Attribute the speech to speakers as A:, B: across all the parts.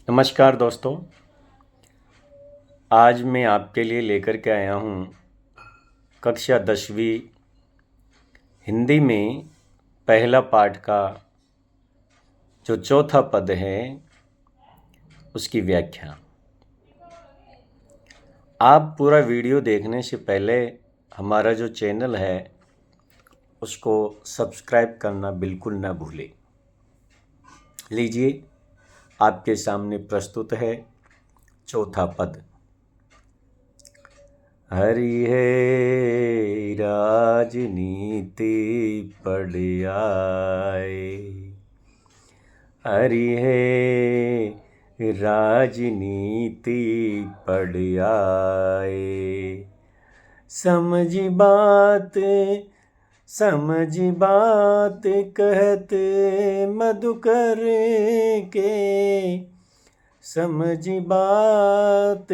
A: नमस्कार दोस्तों। आज मैं आपके लिए लेकर के आया हूँ कक्षा 10वीं हिंदी में पहला पाठ का जो चौथा पद है उसकी व्याख्या। आप पूरा वीडियो देखने से पहले हमारा जो चैनल है उसको सब्सक्राइब करना बिल्कुल न भूलें। लीजिए, आपके सामने प्रस्तुत है चौथा पद। हरि है राजनीति पढ़ आए, हरि है राजनीति पढ़ आए। समझ बात कहत मधुकर के, समझ बात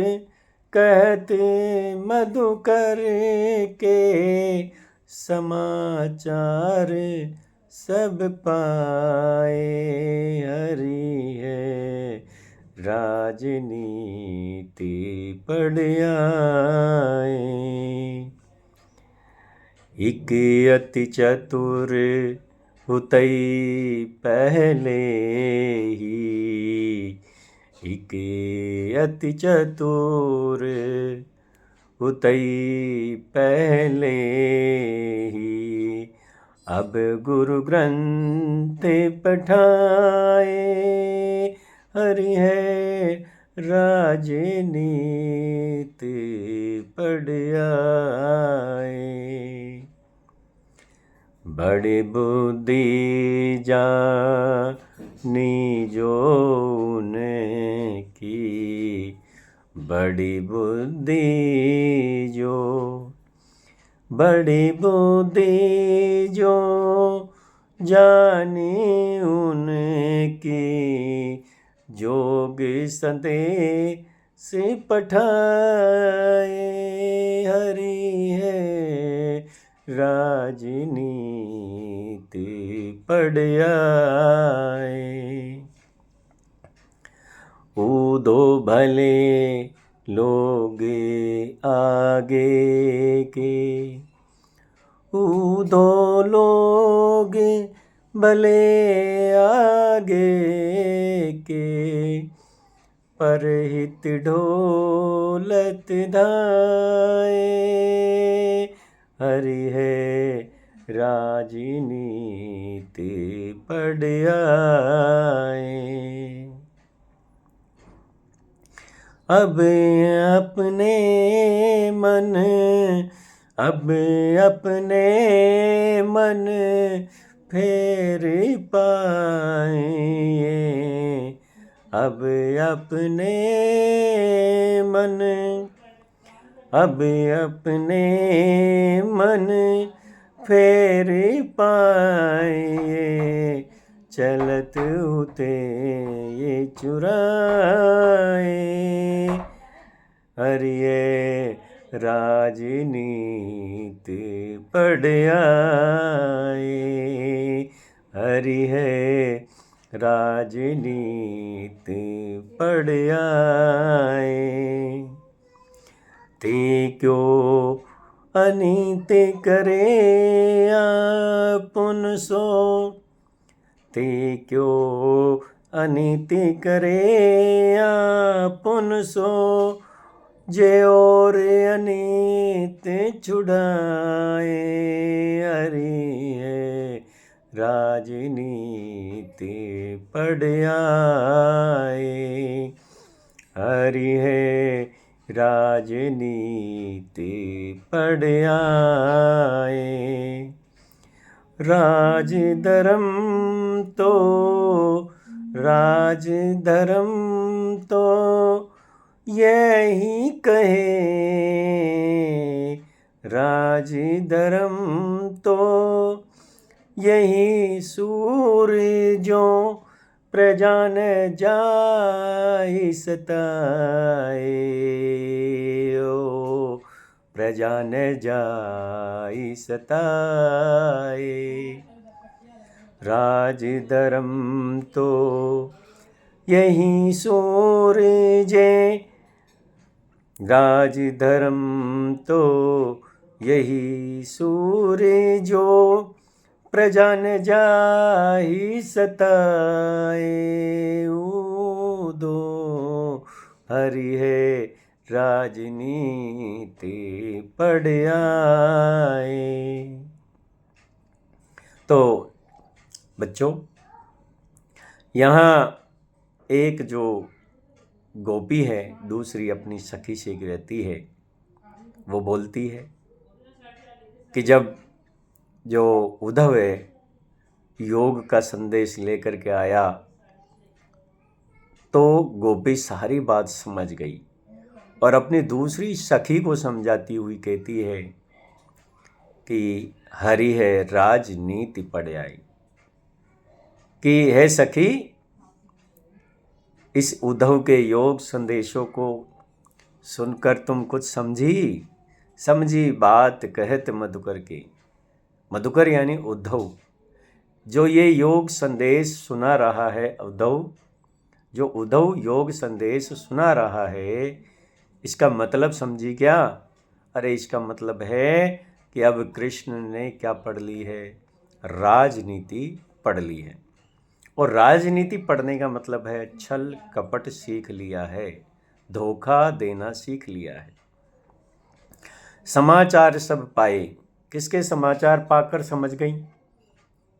A: कहत मधुकर के, समाचार सब पाए। हरि है राजनीति पढ़ आए। इक अति चतुर हुतई पहले ही, इक अति चतुर हुतई पहले ही, अब गुरु ग्रंथ पठाए। हरि है राजनीति पढ़ आए। बड़े बुद्धि जानी जो उनकी, बड़ी बुद्धि जो, बड़ी बुद्धि जो जानी उनकी, जोग संदेश पठाए। हरि है राजनीति पढ़ आए। ऊदो भले लोग आगे के, ऊदो लोग भले आगे के, परहित ढोलत धाए। हरि है राजनीति पढ़ आए। अब अपने मन, अब अपने मन फेर पाए। अब अपने मन, अब अपने मन फेर पाए। चलत उते ये चुराए। हरि है राजनीति पढ़ आए। हरि है राजनीति पढ़ आए। ते क्यों अनित करे आपुन सो, ते क्यों अनित करे आपुन सो, जे और अनित छुड़ाए। हरि है राजनीति पढ़ आए। हरि है राजनीति पढ़ आए। राज धर्म तो, राज धर्म तो यही कहे, राज धर्म तो यही सूरजों प्रजा न जाय सताए। ओ प्रजा न जाय सताए। राज धर्म तो यही सूरज राज धर्म तो यही सूरजो प्रजा न जाहि सताए उदो हरि है राजनीति पड़ आए। तो बच्चों, यहाँ एक जो गोपी है दूसरी अपनी सखी से रहती है, वो बोलती है कि जब जो उद्धव है योग का संदेश लेकर के आया तो गोपी सारी बात समझ गई और अपनी दूसरी सखी को समझाती हुई कहती है कि हरि है राजनीति पड़ आई, कि है सखी इस उद्धव के योग संदेशों को सुनकर तुम कुछ समझी बात कहत मधुकर के। मधुकर यानी उद्धव, जो ये योग संदेश सुना रहा है उद्धव, जो उद्धव योग संदेश सुना रहा है, इसका मतलब समझी क्या? अरे इसका मतलब है कि अब कृष्ण ने क्या पढ़ ली है? राजनीति पढ़ ली है। और राजनीति पढ़ने का मतलब है छल कपट सीख लिया है, धोखा देना सीख लिया है। समाचार सब पाए, किसके समाचार पाकर समझ गई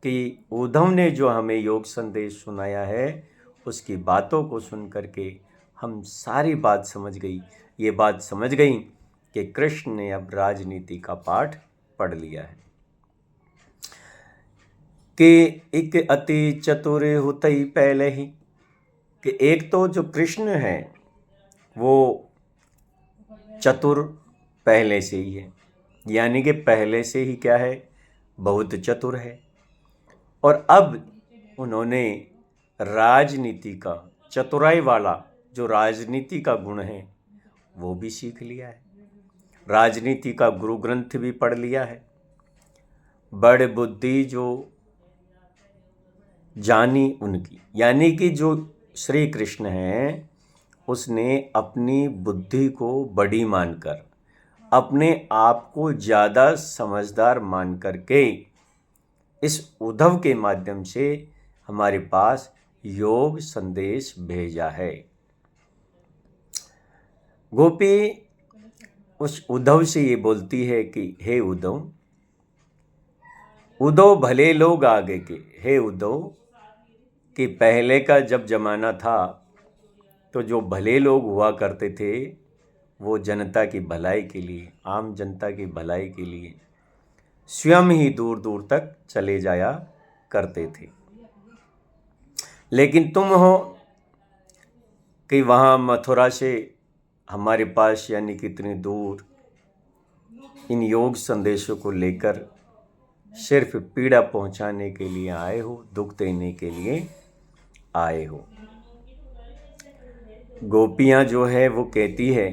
A: कि उद्धव ने जो हमें योग संदेश सुनाया है उसकी बातों को सुन करके हम सारी बात समझ गई। ये बात समझ गई कि कृष्ण ने अब राजनीति का पाठ पढ़ लिया है कि एक अति चतुर होते ही पहले ही, कि एक तो जो कृष्ण है वो चतुर पहले से ही है, यानी कि पहले से ही क्या है? बहुत चतुर है। और अब उन्होंने राजनीति का चतुराई वाला जो राजनीति का गुण है वो भी सीख लिया है, राजनीति का गुरु ग्रंथ भी पढ़ लिया है। बड़ बुद्धि जो जानी उनकी, यानी कि जो श्री कृष्ण हैं उसने अपनी बुद्धि को बड़ी मानकर, अपने आप को ज़्यादा समझदार मान करके इस उद्धव के माध्यम से हमारे पास योग संदेश भेजा है। गोपी उस उद्धव से ये बोलती है कि हे उद्धव, उद्धव भले लोग आगे के, हे उद्धव कि पहले का जब जमाना था तो जो भले लोग हुआ करते थे वो जनता की भलाई के लिए, आम जनता की भलाई के लिए स्वयं ही दूर दूर तक चले जाया करते थे। लेकिन तुम हो कि वहाँ मथुरा से हमारे पास यानी कितनी दूर इन योग संदेशों को लेकर सिर्फ पीड़ा पहुँचाने के लिए आए हो, दुख देने के लिए आए हो। गोपियाँ जो है वो कहती है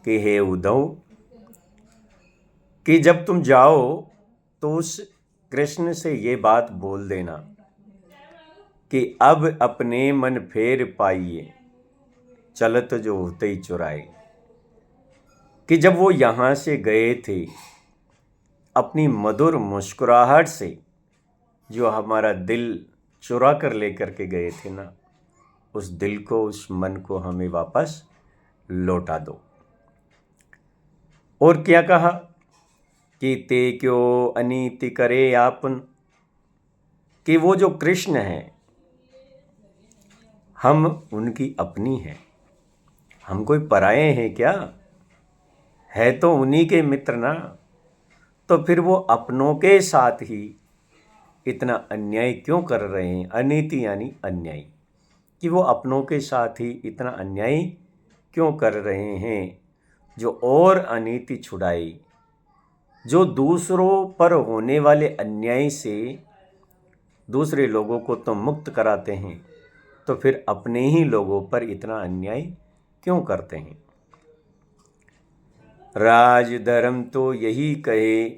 A: कि हे उद्धव कि जब तुम जाओ तो उस कृष्ण से ये बात बोल देना कि अब अपने मन फेर पाइए, चलत जो होते ही चुराए। कि जब वो यहाँ से गए थे अपनी मधुर मुस्कुराहट से जो हमारा दिल चुरा कर लेकर के गए थे ना, उस दिल को, उस मन को हमें वापस लौटा दो। और क्या कहा कि ते क्यों अनीति करे आपन, कि वो जो कृष्ण हैं हम उनकी अपनी हैं, हम कोई पराये हैं क्या? है तो उन्हीं के मित्र ना, तो फिर वो अपनों के साथ ही इतना अन्याय क्यों कर रहे हैं? अनीति यानी अन्याय, कि वो अपनों के साथ ही इतना अन्याय क्यों कर रहे हैं? जो और अनीति छुड़ाए, जो दूसरों पर होने वाले अन्याय से दूसरे लोगों को तो मुक्त कराते हैं, तो फिर अपने ही लोगों पर इतना अन्याय क्यों करते हैं? राज धर्म तो यही कहे,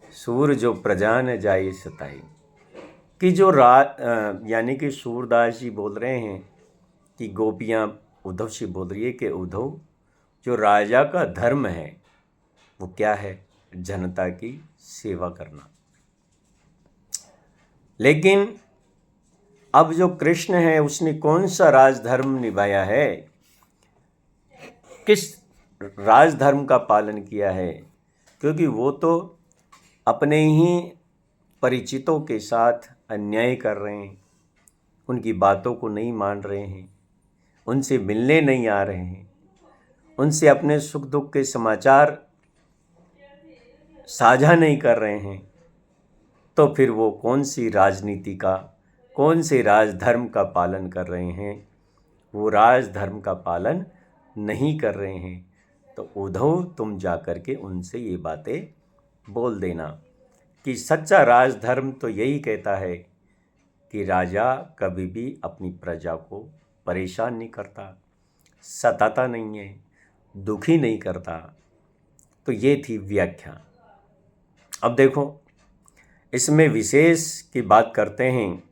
A: सूर जो प्रजा न जाए सताए, कि यानी कि सूरदास जी बोल रहे हैं कि गोपियाँ उद्धव से बोल रही है कि उद्धव, जो राजा का धर्म है वो क्या है? जनता की सेवा करना। लेकिन अब जो कृष्ण है उसने कौन सा राजधर्म निभाया है? किस राजधर्म का पालन किया है? क्योंकि वो तो अपने ही परिचितों के साथ अन्याय कर रहे हैं, उनकी बातों को नहीं मान रहे हैं, उनसे मिलने नहीं आ रहे हैं, उनसे अपने सुख दुख के समाचार साझा नहीं कर रहे हैं। तो फिर वो कौन सी राजनीति का, कौन से राजधर्म का पालन कर रहे हैं? वो राजधर्म का पालन नहीं कर रहे हैं। तो उद्धव, तुम जा कर के उनसे ये बातें बोल देना कि सच्चा राजधर्म तो यही कहता है कि राजा कभी भी अपनी प्रजा को परेशान नहीं करता, सताता नहीं है, दुखी नहीं करता। तो ये थी व्याख्या। अब देखो, इसमें विशेष की बात करते हैं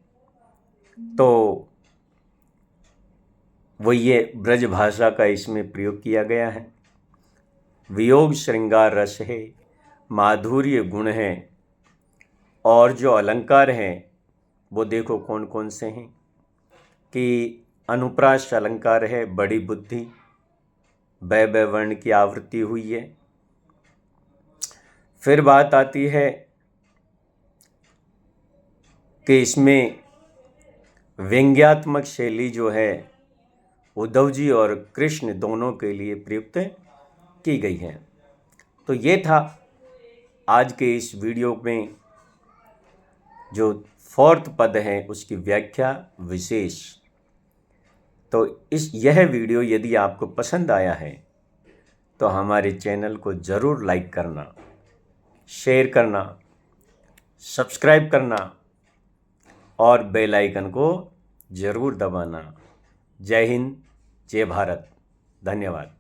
A: तो वो ये ब्रज भाषा का इसमें प्रयोग किया गया है। वियोग श्रृंगार रस है, माधुर्य गुण है, और जो अलंकार हैं वो देखो कौन कौन से हैं कि अनुप्रास अलंकार है, बड़ी बुद्धि, बै वर्ण की आवृत्ति हुई है। फिर बात आती है कि इसमें व्यंग्यात्मक शैली जो है उद्धव जी और कृष्ण दोनों के लिए प्रयुक्त की गई है। तो ये था आज के इस वीडियो में जो 4th पद है उसकी व्याख्या विशेष। तो यह वीडियो यदि आपको पसंद आया है तो हमारे चैनल को ज़रूर लाइक करना, शेयर करना, सब्सक्राइब करना और बेल आइकन को ज़रूर दबाना। जय हिंद, जय भारत, धन्यवाद।